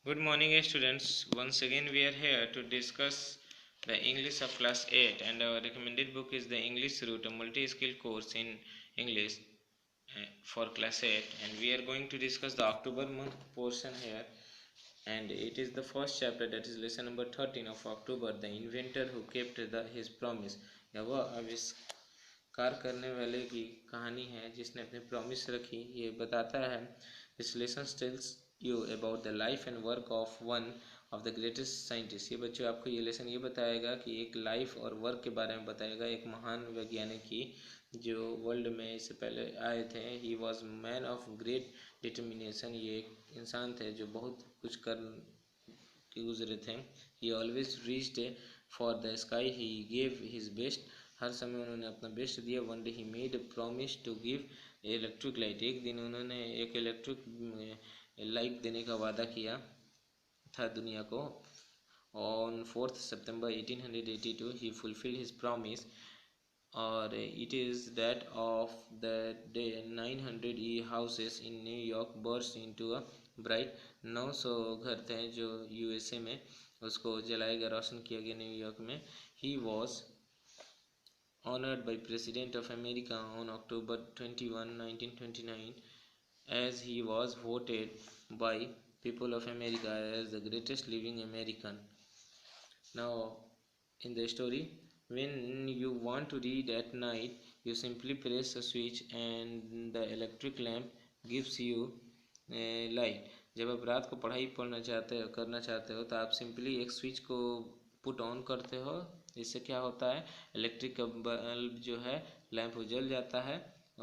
Good morning, students. Once again, we are here to discuss the English of class 8, and our recommended book is the English Route, a multi-skill course in English for class 8. And we are going to discuss the October month portion here, and it is the first chapter, that is lesson number 13 of October, the inventor who kept his promise. या वह आविष्कार करने वाले की कहानी है जिसने अपनी प्रॉमिस रखी, ये बताता है. This lesson tells you about the life and work of one of the greatest scientist. ये बच्चों आपको ये लेसन ये बताएगा कि एक लाइफ और वर्क के बारे में बताएगा एक महान वैज्ञानिक की जो वर्ल्ड में इससे पहले आए थे. He was man of great determination. ये एक इंसान थे जो बहुत कुछ कर के गुजरे थे. He always reached for the sky. He gave his best. हर समय उन्होंने अपना बेस्ट दिया. One day he made a promise to give electric light. एक दिन उन्होंने एक इलेक्ट्रिक लाइट देने का वादा किया था दुनिया को. On 4th September 1882 he fulfilled his promise. और it is that of the day 900 houses in New York burst into a bright. 900 घर थे जो यूएसए में, उसको जलाया गया, रोशन किया गया न्यूयॉर्क में. He was honored by President of America on October 21, 1929, as he was voted by people of America as the greatest living American. Now, in the story, when you want to read at night, you simply press a switch and the electric lamp gives you light. जब आप रात को पढ़ाई पढ़ना चाहते हो करना चाहते हो तो आप सिंपली एक स्विच को पुट ऑन करते हो. इससे क्या होता है, इलेक्ट्रिक बल्ब जो है लैंप वो जल जाता है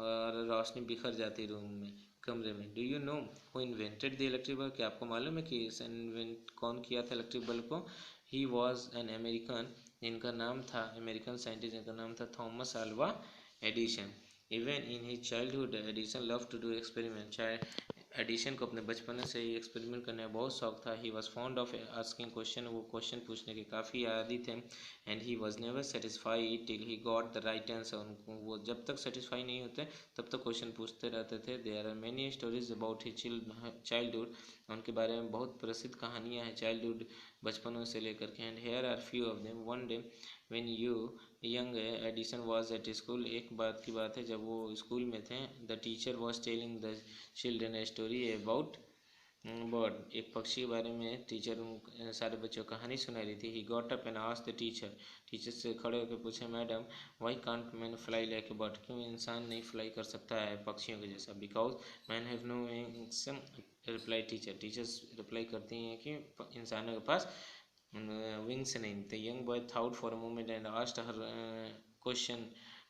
और रोशनी बिखर जाती है रूम में, कमरे में. Do you know who invented the electric bulb? क्या आपको मालूम है कि इसे इन्वेंट कौन किया था इलेक्ट्रिक बल्ब को? He was an American. जिनका नाम था, अमेरिकन साइंटिस्ट जिनका नाम था Thomas Alva Edison. Even in his childhood Edison love to do experiment. Edison को अपने बचपन से ही एक्सपेरिमेंट करने का बहुत शौक था. ही was fond of asking question. वो क्वेश्चन पूछने के काफ़ी आदी थे. And he was never satisfied till he got the right answer. उनको वो जब तक सेटिस्फाई नहीं होते तब तक क्वेश्चन पूछते रहते थे. There are many stories about his childhood. उनके बारे में बहुत प्रसिद्ध कहानियाँ हैं चाइल्डहुड, बचपनों से लेकर के. And here are few of them. One day when young Edison was at school. एक बात की बात है, जब वो स्कूल में थे, the teacher was telling the children a story about bird. एक पक्षी के बारे में टीचर सारे बच्चों को कहानी सुना रही थी. ही got up and asked the teacher. Teacher से खड़े होकर पूछे, madam why can't man fly like a bird? क्यों इंसान नहीं फ्लाई कर सकता है पक्षियों के जैसा? Because man have no wings, reply teacher. Teachers reply करती हैं कि इंसानों के पास विंग्स नहीं. The young boy thought for a moment and asked her question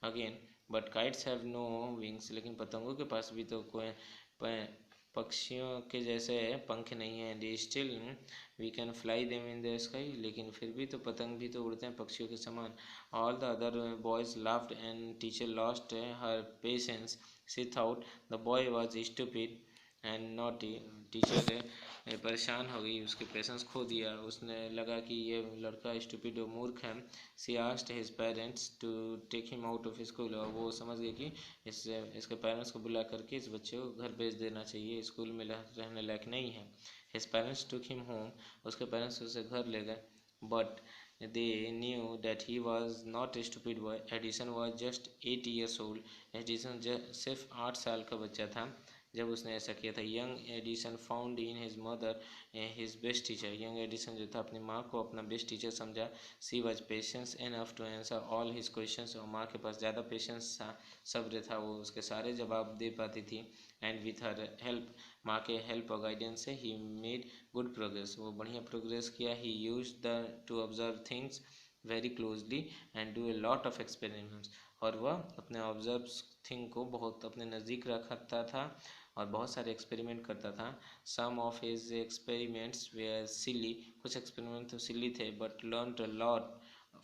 again. But kites have no wings. लेकिन पतंगों के पास भी तो कोई पक्षियों के जैसे पंख नहीं है. They still we can fly them in the sky. लेकिन फिर भी तो पतंग भी तो उड़ते हैं पक्षियों के समान. All the other boys laughed and teacher lost her patience. She thought the boy was stupid and naughty. Teacher परेशान हो गई, उसके पेशेंस खो दिया. उसने लगा कि ये लड़का स्टूपिड और मूर्ख है. She asked his parents to take him out of school. और वो समझ गए कि इसके पेरेंट्स को बुला करके इस बच्चे को घर भेज देना चाहिए, स्कूल में रहने लायक नहीं है. His parents took him home. उसके पेरेंट्स उसे घर ले गए. But they knew that he was not a stupid boy. Edison was just 8 years old. Edison सिर्फ 8 साल का बच्चा था जब उसने ऐसा किया था. Young Edison found in his mother his best teacher. Young Edison जो था अपनी माँ को अपना बेस्ट टीचर समझा. She was patience enough to answer all his questions. और माँ के पास ज़्यादा पेशेंस था, सब्र था, वो उसके सारे जवाब दे पाती थी. एंड विथ हर हेल्प, माँ के हेल्प और गाइडेंस से, ही मेड गुड प्रोग्रेस. वो बढ़िया प्रोग्रेस किया. He use the to observe things very closely and do a lot of experiments. और वह अपने ऑब्जर्व थिंग को बहुत अपने नज़दीक रखता था और बहुत सारे एक्सपेरिमेंट करता था. Some of his experiments were silly. कुछ एक्सपेरिमेंट तो सिली थे, but learned a lot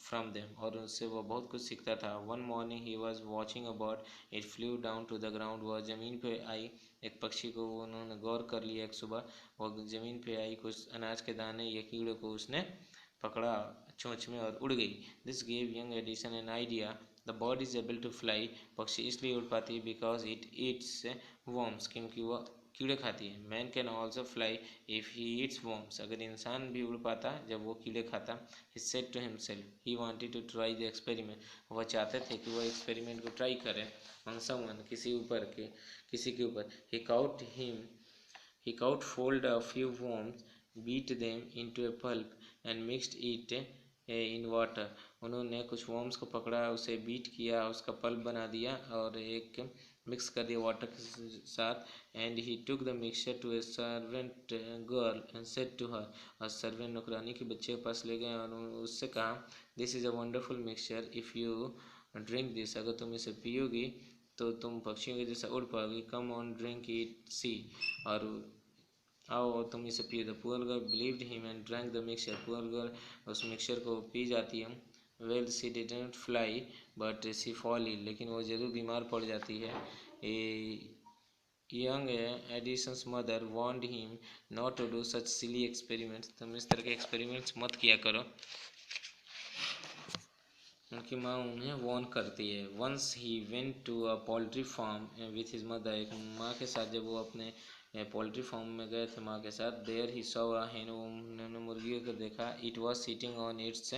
from them. और उससे वो बहुत कुछ सीखता था. One morning he was watching a bird. It flew down to the ground. वह ज़मीन पे आई. एक पक्षी को उन्होंने गौर कर लिया. एक सुबह वह ज़मीन पे आई, कुछ अनाज के दाने या कीड़ों को उसने पकड़ा चोंच में और उड़ गई. This gave young Edison an idea. The bird is able to fly. पक्षी इसलिए उड़ पाती है बिकॉज इट ईट्स वर्म्स. क्योंकि वह कीड़े खाती है। Man can also fly if he eats worms, अगर इंसान भी उड़ पाता जब वो कीड़े खाता। He said to himself he wanted to try the experiment, वह चाहते थे कि वह एक्सपेरिमेंट को ट्राई करें ऑन समवन, किसी के ऊपर। He caught fold a few worms, beat them into a pulp and mixed it in water. उन्होंने कुछ worms को पकड़ा, उसे बीट किया, उसका पल्प बना दिया और एक मिक्स कर दिया वाटर के साथ। And he took the mixture to a servant girl and said to her, और सर्वेंट नौकरानी के बच्चे के पास ले गए और उससे कहा, this is a wonderful mixture if you drink this, अगर तुम इसे पियोगी तो तुम पक्षियों के जैसा उड़ पाओगी। Come on drink it she, और आओ तुम इसे पियो। The poor girl believed him and drank the mixture, poor girl उस मिक्सचर को पी जाती है। Well she didn't fly but she fall ill, लेकिन वो ज़रूर बीमार पड़ जाती है। Young Edison's mother warned him not to do such silly experiments, तुम इस तरह के एक्सपेरिमेंट्स मत किया करो, उनकी माँ उन्हें वार्न करती है। Once he went to a poultry farm with his mother, एक माँ के साथ जब वो अपने पोल्ट्री फार्म में गए थे माँ के साथ। There he saw a hen, उन्होंने मुर्गियों को देखा। It was sitting on its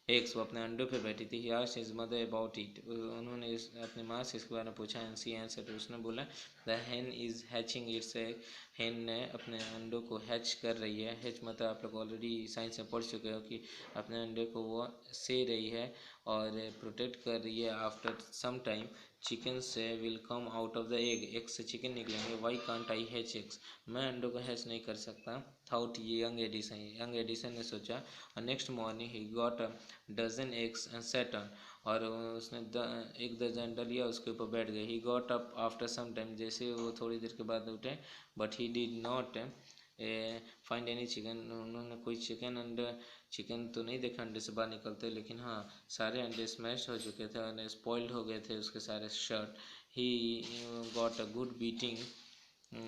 eggs, वो अपने अंडों पे बैठी थी। He asked his mother about it, उन्होंने अपनी माँ से इसके बारे में पूछा। एंड शी आंसर्ड, उसने बोला, the hen is hatching it's egg, hen ने अपने अंडों को हैच कर रही है। हैच मतलब आप लोग ऑलरेडी साइंस में पढ़ चुके हो कि अपने अंडे को वो से रही है और प्रोटेक्ट कर रही है। आफ्टर सम टाइम चिकन से will come out of the egg से चिकन निकलेंगे। Why can't I hatch eggs, मैं अंडों को हैच नहीं कर सकता। थाउट ये यंग एडिसन ने सोचा। और next morning he got a dozen eggs and set on, और उसने एक दर्जन अंडा लिया, उसके ऊपर बैठ गए। He got up after some time, जैसे वो थोड़ी देर के बाद उठे। But he did not find any chicken, उन्होंने कोई चिकन तो नहीं देखा अंडे से बाहर निकलते, लेकिन हाँ सारे अंडे स्मैश हो चुके थे और स्पॉइल्ड हो गए थे उसके सारे shirt. He got a good beating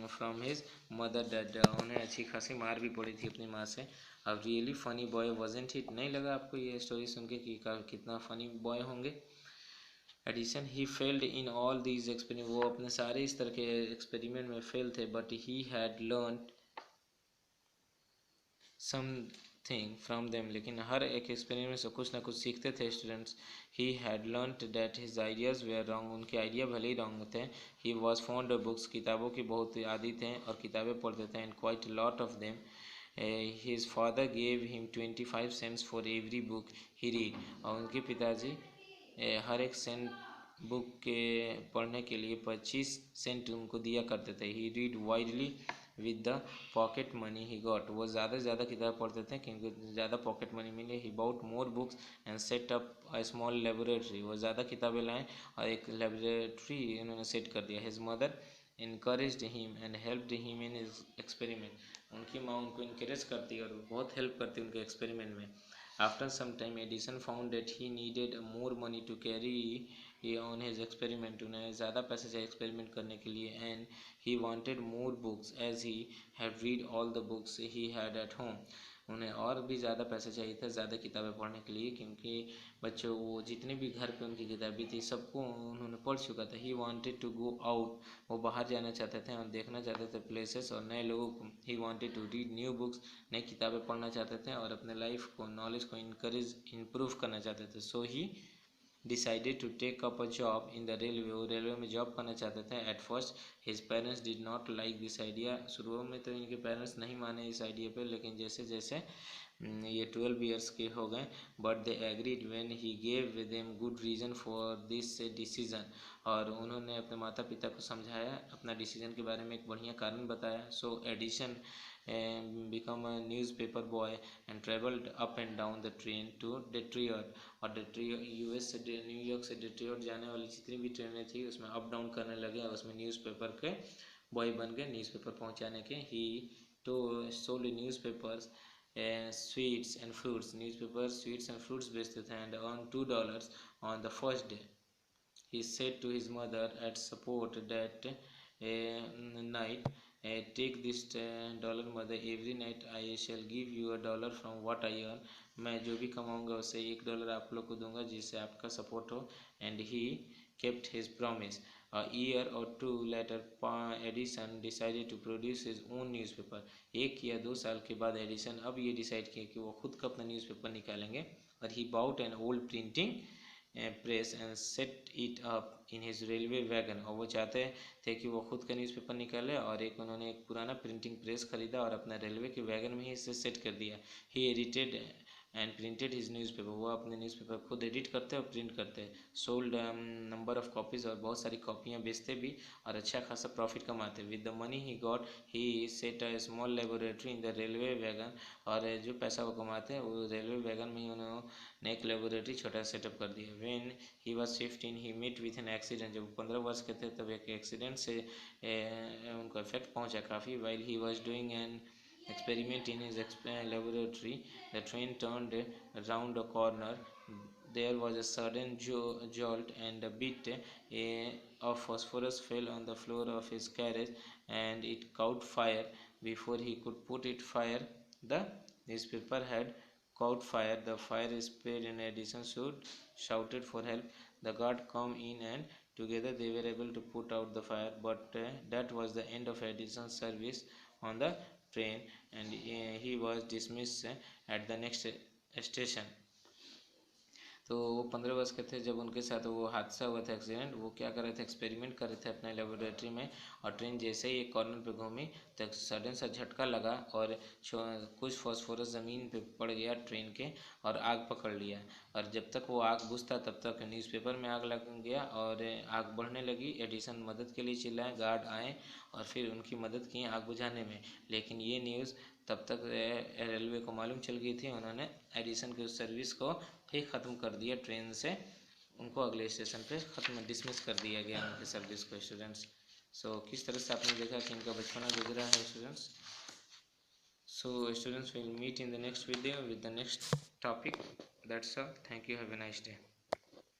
from his mother dad, उन्हें अच्छी खासी मार भी पड़ी थी अपनी माँ से। अब really funny boy wasn't it, नहीं लगा आपको ये स्टोरी सुन के कि कितना फ़नी बॉय होंगे। Edison he failed in all these experiment, वो अपने सारे इस तरह के एक्सपेरिमेंट में फेल थे। But he had learn something from them, लेकिन हर एक एक्सपेरिमेंट से कुछ ना कुछ सीखते थे students. He had learned that his ideas were wrong, उनके आइडिया भले ही रॉन्ग थे। He was fond of books, किताबों की बहुत आदी थे और किताबें पढ़ते थे। And quite lot of them. His father gave him 25 cents for every book he read, और उनके पिताजी हर एक सेंट बुक के पढ़ने के लिए 25 सेंट उनको दिया करते थे। He read widely with the pocket money he got, वो ज़्यादा से ज़्यादा किताब पढ़ते थे क्योंकि ज़्यादा पॉकेट मनी मिले। He bought more books and set up a small laboratory, वो ज़्यादा किताबें लाएँ और एक लेबोरेटरी उन्होंने सेट कर दिया। His mother encouraged him and helped him in his experiment, उनकी माँ उनको इनकरेज करती और बहुत हेल्प करती उनके एक्सपेरिमेंट में। After some time, Edison found that he needed more money to carry on his experiment. उन्हें ज़्यादा पैसे चाहिए एक्सपेरिमेंट करने के लिए। And he wanted more books as he had read all the books he had at home. उन्हें और भी ज़्यादा पैसे चाहिए थे, ज़्यादा किताबें पढ़ने के लिए, क्योंकि बच्चों वो जितनी भी घर पे उनकी किताबें थी सबको उन्होंने पढ़ चुका था। He wanted to go out, वो बाहर जाना चाहते थे और देखना चाहते थे प्लेसेस और नए लोगों को। He wanted to read new books, नई किताबें पढ़ना चाहते थे और अपने लाइफ को नॉलेज को इम्प्रूव करना चाहते थे। So he decided to take up a job in the railway, वो रेलवे में जॉब करना चाहते थे। At first his parents did not like this idea, शुरू में तो इनके पेरेंट्स नहीं माने इस आइडिया पे, लेकिन जैसे जैसे ये 12 ईयर्स के हो गए। But they agreed when he gave them good reason for this decision, और उन्होंने अपने माता पिता को समझाया, अपना डिसीजन के बारे में एक बढ़िया कारण बताया। So Edison become a newspaper boy and traveled up and down the train to Detroit, और डेट्रियट यूएस से न्यूयॉर्क से डेट्रियट जाने वाली जितनी भी ट्रेनें थी उसमें अप डाउन करने लगे और उसमें न्यूज़पेपर के बॉय बन गए, न्यूज़पेपर पहुंचाने के। ही तो sold newspapers sweets and fruits, newspaper sweets and fruits बेचते थे। And earn $2 on the first day. He said to his mother at support that night, take this dollar mother, every night I shall give you $1 from what I earn, मैं जो भी कमाऊंगा उससे $1 आप लोग को दूंगा जिससे आपका सपोर्ट हो। And he kept his promise, A year or two later, Edison decided to produce his own newspaper. 1 या 2 साल के बाद एडिसन अब ये डिसाइड किया कि वो खुद का अपना न्यूज़पेपर निकालेंगे. और he bought an old printing press and set it up in his railway wagon. और वो चाहते थे कि वो खुद का न्यूज़पेपर निकाले, और उन्होंने एक पुराना प्रिंटिंग प्रेस खरीदा और अपना रेलवे के वैगन में ही इसे सेट कर दिया. He edited and printed his newspaper. वो अपने न्यूज़पेपर खुद एडिट करते और प्रिंट करते. सोल्ड नंबर ऑफ कॉपीज़, और बहुत सारी कॉपियाँ बेचते भी और अच्छा खासा प्रॉफिट कमाते. With the money he got he set a small laboratory in the railway wagon. और जो पैसा वो कमाते हैं वो रेलवे वैगन में ही उन्होंने एक लेबोरेटरी छोटा सेटअप कर दिया. When he was 15 he met with an accident. जब 15 वर्ष के थे तब एक एक्सीडेंट से उनको इफेक्ट पहुँचा काफ़ी. While he was doing an experiment in his laboratory, the train turned round a corner. There was a sudden jolt, and a bit of phosphorus fell on the floor of his carriage, and it caught fire. Before he could put it fire, the newspaper had caught fire. The fire spread, and Edison shouted for help. The guard came in, and together they were able to put out the fire. But that was the end of Edison's service on the train, and he was dismissed at the next station. तो वो 15 वर्ष के थे जब उनके साथ वो हादसा हुआ था, एक्सीडेंट. वो क्या कर रहे थे, एक्सपेरिमेंट कर रहे थे अपने लेबोरेटरी में. और ट्रेन जैसे ही एक कॉर्नर पे घूमी तो सडन सा झटका लगा और कुछ फॉस्फोरस ज़मीन पे पड़ गया ट्रेन के और आग पकड़ लिया. और जब तक वो आग बुझता तब तक न्यूज़पेपर में आग लग गया और आग बढ़ने लगी. एडिसन मदद के लिए चिल्लाए, गार्ड आए और फिर उनकी मदद की आग बुझाने में. लेकिन ये न्यूज़ तब तक रेलवे को मालूम चल गई थी. उन्होंने एडिसन की उस सर्विस को फिर ख़त्म कर दिया ट्रेन से. उनको अगले स्टेशन पे ख़त्म डिसमिस कर दिया गया उनकी सर्विस को. स्टूडेंट्स, सो किस तरह से आपने देखा कि इनका बचपना गुजरा है students. So students, will meet in the next video with the next topic. That's all. Thank you. Have a nice day.